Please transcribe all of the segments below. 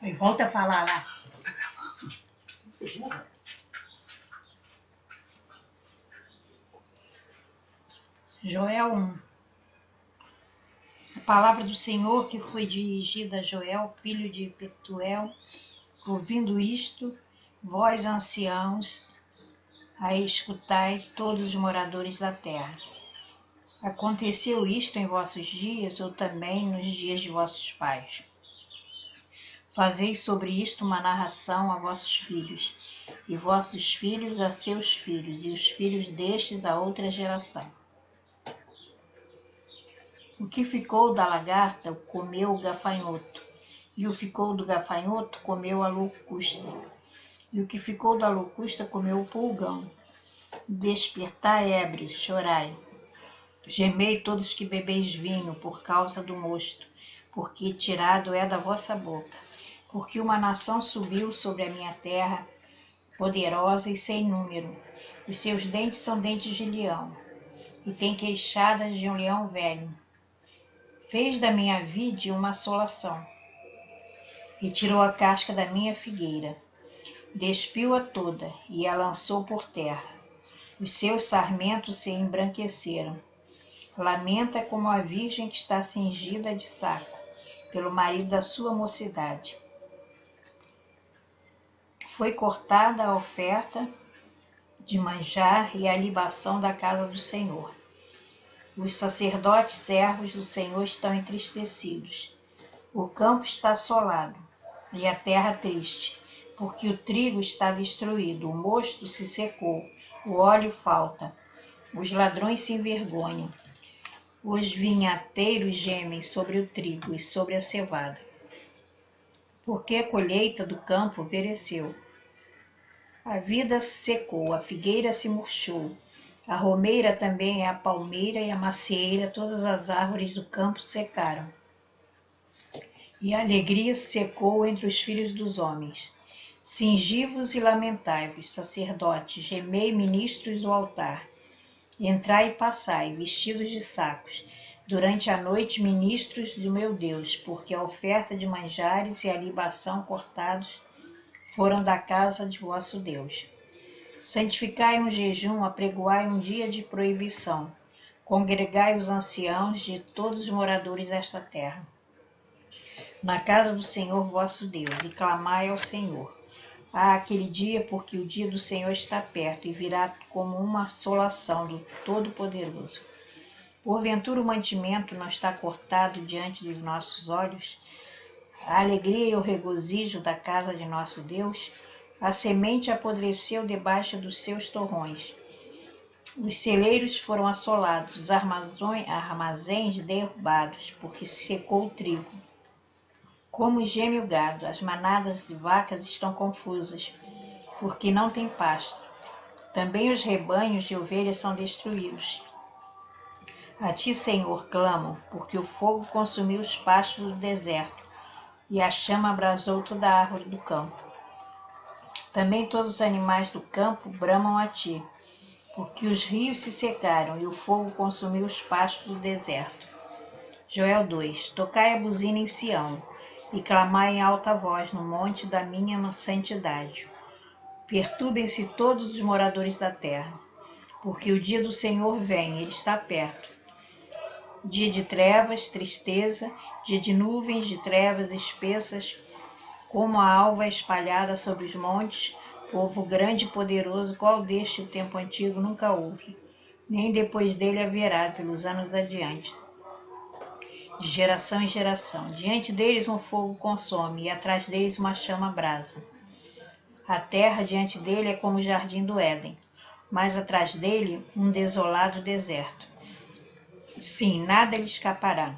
E volta a falar lá. Joel 1. A palavra do Senhor que foi dirigida a Joel, filho de Petuel. Ouvindo isto, vós anciãos, a escutai todos os moradores da terra. Aconteceu isto em vossos dias, ou também nos dias de vossos pais? Fazei sobre isto uma narração a vossos filhos, e vossos filhos a seus filhos, e os filhos destes a outra geração. O que ficou da lagarta comeu o gafanhoto, e o que ficou do gafanhoto comeu a locusta, e o que ficou da locusta comeu o pulgão. Despertai, ébrios, chorai. Gemei todos que bebeis vinho por causa do mosto, porque tirado é da vossa boca. Porque uma nação subiu sobre a minha terra, poderosa e sem número. Os seus dentes são dentes de leão, e tem queixadas de um leão velho. Fez da minha vide uma assolação, retirou a casca da minha figueira, despiu-a toda e a lançou por terra. Os seus sarmentos se embranqueceram. Lamenta como a virgem que está cingida de saco, pelo marido da sua mocidade. Foi cortada a oferta de manjar e a libação da casa do Senhor. Os sacerdotes servos do Senhor estão entristecidos. O campo está assolado e a terra triste, porque o trigo está destruído, o mosto se secou, o óleo falta, os ladrões se envergonham. Os vinhateiros gemem sobre o trigo e sobre a cevada, porque a colheita do campo pereceu. A vida se secou, a figueira se murchou, a romeira também, a palmeira e a macieira, todas as árvores do campo secaram. E a alegria se secou entre os filhos dos homens. Cingi-vos e lamentai-vos, sacerdotes, gemei, ministros do altar. Entrai e passai, vestidos de sacos, durante a noite, ministros do meu Deus, porque a oferta de manjares e a libação cortados foram da casa de vosso Deus. Santificai um jejum, apregoai um dia de proibição, congregai os anciãos de todos os moradores desta terra, na casa do Senhor vosso Deus, e clamai ao Senhor. Aquele dia, porque o dia do Senhor está perto, e virá como uma assolação do Todo-Poderoso. Porventura o mantimento não está cortado diante dos nossos olhos? A alegria e o regozijo da casa de nosso Deus? A semente apodreceu debaixo dos seus torrões. Os celeiros foram assolados, os armazéns derrubados, porque secou o trigo. Como geme o gado, as manadas de vacas estão confusas, porque não tem pasto. Também os rebanhos de ovelhas são destruídos. A ti, Senhor, clamam, porque o fogo consumiu os pastos do deserto, e a chama abrasou toda a árvore do campo. Também todos os animais do campo bramam a ti, porque os rios se secaram e o fogo consumiu os pastos do deserto. Joel 2. Tocai a buzina em Sião, e clamai em alta voz no monte da minha santidade. Perturbem-se todos os moradores da terra, porque o dia do Senhor vem, ele está perto. Dia de trevas, tristeza, dia de nuvens de trevas espessas, como a alva espalhada sobre os montes, povo grande e poderoso, qual deste o tempo antigo nunca houve, nem depois dele haverá pelos anos adiante, de geração em geração. Diante deles um fogo consome, e atrás deles uma chama brasa. A terra diante dele é como o jardim do Éden, mas atrás dele um desolado deserto. Sim, nada lhe escapará.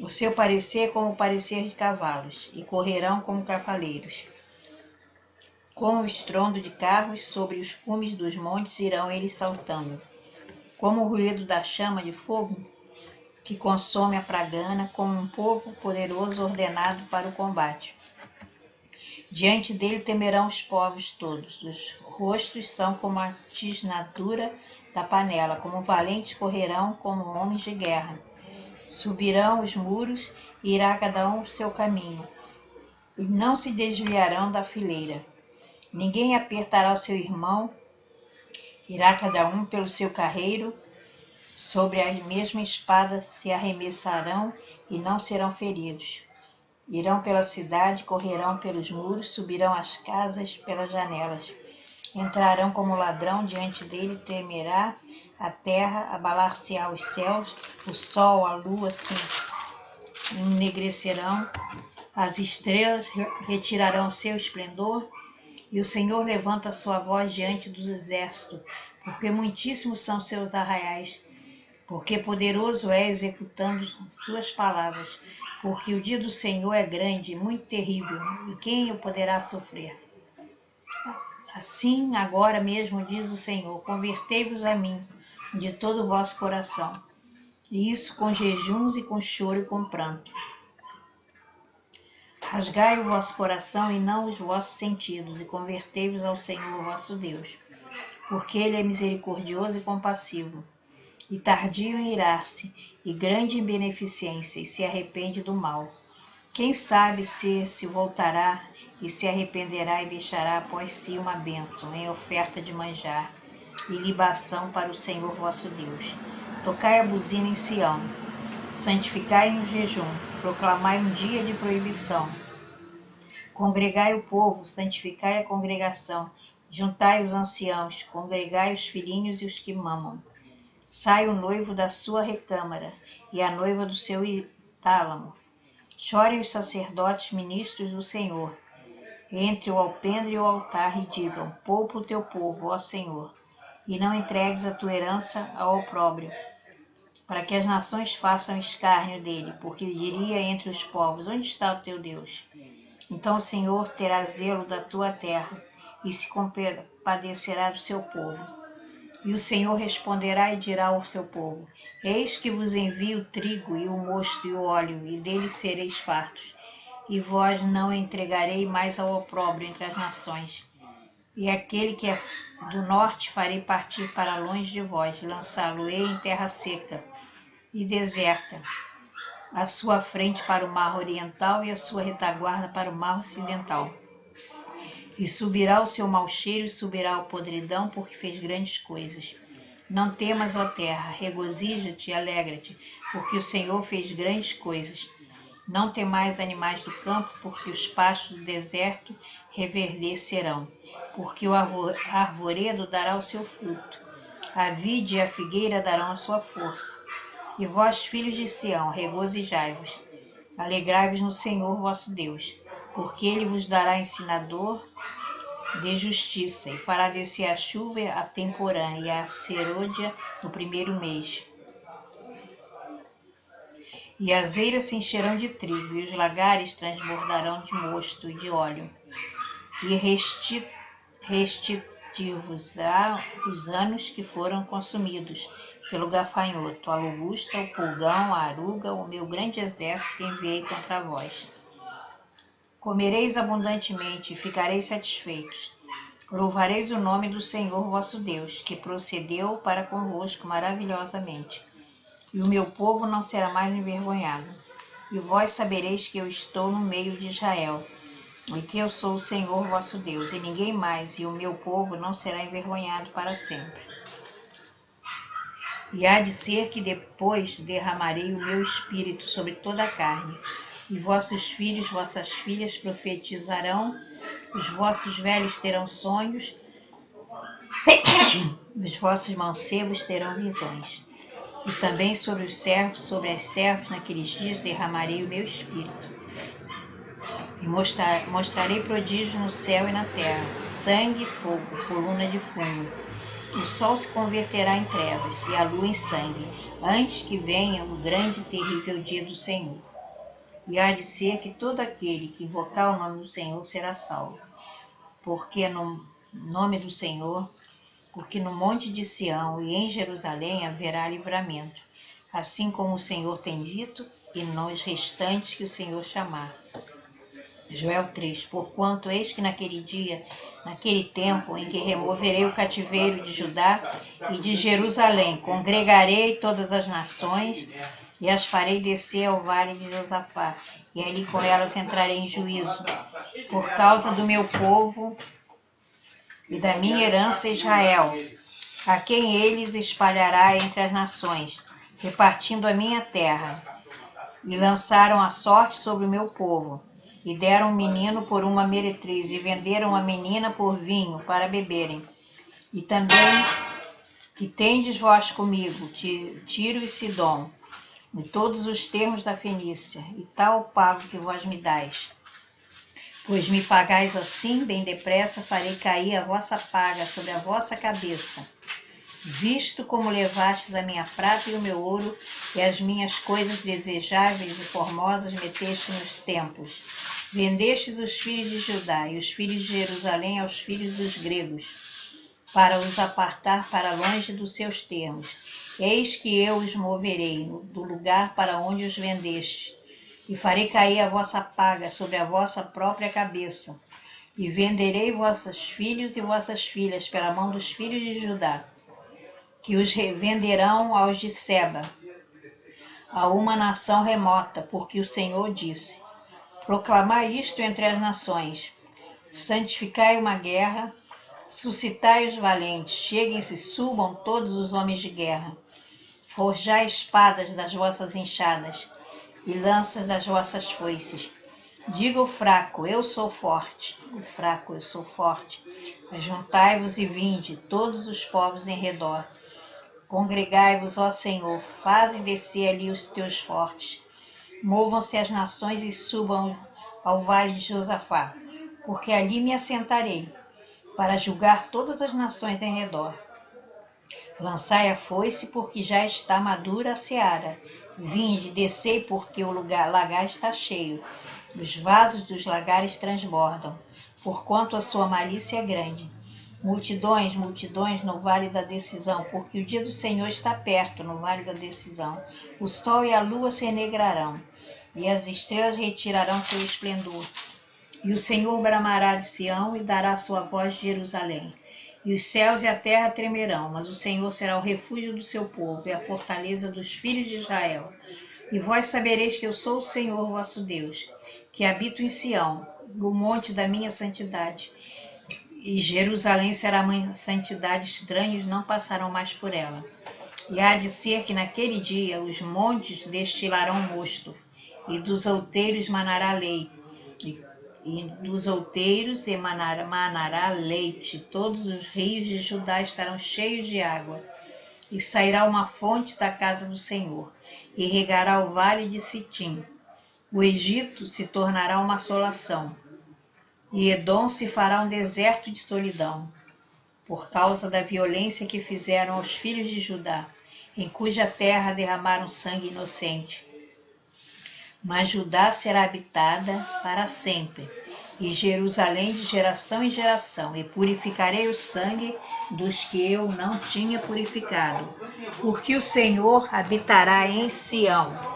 O seu parecer é como o parecer de cavalos, e correrão como cavaleiros. Com o estrondo de carros, sobre os cumes dos montes irão eles saltando. Como o ruído da chama de fogo, que consome a pragana, como um povo poderoso ordenado para o combate. Diante dele temerão os povos todos, os rostos são como a tisnadura da panela, como valentes correrão como homens de guerra. Subirão os muros e irá cada um o seu caminho. e não se desviarão da fileira. Ninguém apertará o seu irmão, irá cada um pelo seu carreiro, sobre a mesma espada se arremessarão e não serão feridos. Irão pela cidade, correrão pelos muros, subirão às casas pelas janelas. Entrarão como ladrão, diante dele tremerá a terra, abalar-se-á os céus, o sol, a lua se ennegrecerão, as estrelas retirarão seu esplendor, e o Senhor levanta a sua voz diante dos exércitos, porque muitíssimos são seus arraiais, porque poderoso é executando suas palavras, porque o dia do Senhor é grande e muito terrível, e quem o poderá sofrer? Assim, agora mesmo, diz o Senhor, convertei-vos a mim de todo o vosso coração, e isso com jejuns e com choro e com pranto. Rasgai o vosso coração e não os vossos sentidos, e convertei-vos ao Senhor vosso Deus, porque Ele é misericordioso e compassivo, e tardio em irar-se, e grande em beneficência, e se arrepende do mal. Quem sabe se voltará e se arrependerá e deixará após si uma bênção em oferta de manjar e libação para o Senhor vosso Deus. Tocai a buzina em Sião, santificai em jejum, proclamai um dia de proibição. Congregai o povo, santificai a congregação, juntai os anciãos, congregai os filhinhos e os que mamam. Sai o noivo da sua recâmara e a noiva do seu tálamo. Chorem os sacerdotes ministros do Senhor, entre o alpendre e o altar, e digam: poupa o teu povo, ó Senhor, e não entregues a tua herança ao opróbrio, para que as nações façam escárnio dele, porque diria entre os povos: onde está o teu Deus? Então o Senhor terá zelo da tua terra, e se compadecerá do seu povo. E o Senhor responderá e dirá ao seu povo: eis que vos envio o trigo e o mosto e o óleo, e deles sereis fartos. E vós não entregarei mais ao opróbrio entre as nações. E aquele que é do norte farei partir para longe de vós, lançá-lo-ei em terra seca e deserta, a sua frente para o mar oriental e a sua retaguarda para o mar ocidental. E subirá o seu mau cheiro e subirá a podridão, porque fez grandes coisas. Não temas, ó terra, regozija-te e alegra-te, porque o Senhor fez grandes coisas. Não temais animais do campo, porque os pastos do deserto reverdecerão, porque o arvoredo dará o seu fruto, a vide e a figueira darão a sua força. E vós, filhos de Sião, regozijai-vos, alegrai-vos no Senhor vosso Deus, porque Ele vos dará ensinador de justiça, e fará descer a chuva a temporã e a serôdia no primeiro mês. E as eiras se encherão de trigo, e os lagares transbordarão de mosto e de óleo. E restituir-vos-á os anos que foram consumidos pelo gafanhoto, a lobusta, o pulgão, a aruga, o meu grande exército que enviei contra vós. Comereis abundantemente e ficareis satisfeitos. Louvareis o nome do Senhor vosso Deus, que procedeu para convosco maravilhosamente. E o meu povo não será mais envergonhado. E vós sabereis que eu estou no meio de Israel, e que eu sou o Senhor vosso Deus, e ninguém mais, e o meu povo não será envergonhado para sempre. E há de ser que depois derramarei o meu espírito sobre toda a carne, e vossos filhos, vossas filhas profetizarão, os vossos velhos terão sonhos, os vossos mancebos terão visões. E também sobre os servos, sobre as servas, naqueles dias derramarei o meu espírito. E mostrarei prodígio no céu e na terra, sangue e fogo, coluna de fumo. O sol se converterá em trevas e a lua em sangue, antes que venha o grande e terrível dia do Senhor. E há de ser que todo aquele que invocar o nome do Senhor será salvo. Porque no nome do Senhor, porque no monte de Sião e em Jerusalém haverá livramento, assim como o Senhor tem dito, e nos restantes que o Senhor chamar. Joel 3. Porquanto eis que naquele dia, naquele tempo em que removerei o cativeiro de Judá e de Jerusalém, congregarei todas as nações e as farei descer ao vale de Josafá, e ali com elas entrarei em juízo, por causa do meu povo e da minha herança Israel, a quem eles espalhará entre as nações, repartindo a minha terra. E lançaram a sorte sobre o meu povo, e deram um menino por uma meretriz, e venderam a menina por vinho para beberem. E também que tendes vós comigo, Tiro e Sidom, e todos os termos da Fenícia, e tal pago que vós me dais. Pois me pagais assim, bem depressa farei cair a vossa paga sobre a vossa cabeça, visto como levastes a minha prata e o meu ouro, e as minhas coisas desejáveis e formosas meteste nos templos. Vendestes os filhos de Judá e os filhos de Jerusalém aos filhos dos gregos, para os apartar para longe dos seus termos. Eis que eu os moverei do lugar para onde os vendeste, e farei cair a vossa paga sobre a vossa própria cabeça, e venderei vossos filhos e vossas filhas pela mão dos filhos de Judá, que os revenderão aos de Seba, a uma nação remota, porque o Senhor disse: proclamai isto entre as nações, santificai uma guerra, suscitai os valentes, cheguem-se, subam todos os homens de guerra, forjai espadas das vossas enxadas e lanças das vossas foices. Diga o fraco, eu sou forte, o fraco, eu sou forte. Ajuntai-vos e vinde, todos os povos em redor. Congregai-vos, ó Senhor, faze descer ali os teus fortes. Movam-se as nações e subam ao vale de Josafá, porque ali me assentarei, para julgar todas as nações em redor. Lançai a foice, porque já está madura a seara. Vinde, descei, porque o lagar está cheio. Os vasos dos lagares transbordam, porquanto a sua malícia é grande. Multidões, multidões no vale da decisão, porque o dia do Senhor está perto no vale da decisão. O sol e a lua se enegrarão, e as estrelas retirarão seu esplendor. E o Senhor bramará de Sião e dará sua voz de Jerusalém. E os céus e a terra tremerão, mas o Senhor será o refúgio do seu povo e a fortaleza dos filhos de Israel. E vós sabereis que eu sou o Senhor vosso Deus, que habito em Sião, no monte da minha santidade. E Jerusalém será minha santidade, estranhos não passarão mais por ela. E há de ser que naquele dia os montes destilarão mosto, e dos outeiros manará leite, e dos outeiros manará leite. Todos os rios de Judá estarão cheios de água, e sairá uma fonte da casa do Senhor, e regará o vale de Sitim. O Egito se tornará uma assolação, e Edom se fará um deserto de solidão, por causa da violência que fizeram aos filhos de Judá, em cuja terra derramaram sangue inocente. Mas Judá será habitada para sempre, e Jerusalém de geração em geração, e purificarei o sangue dos que eu não tinha purificado, porque o Senhor habitará em Sião,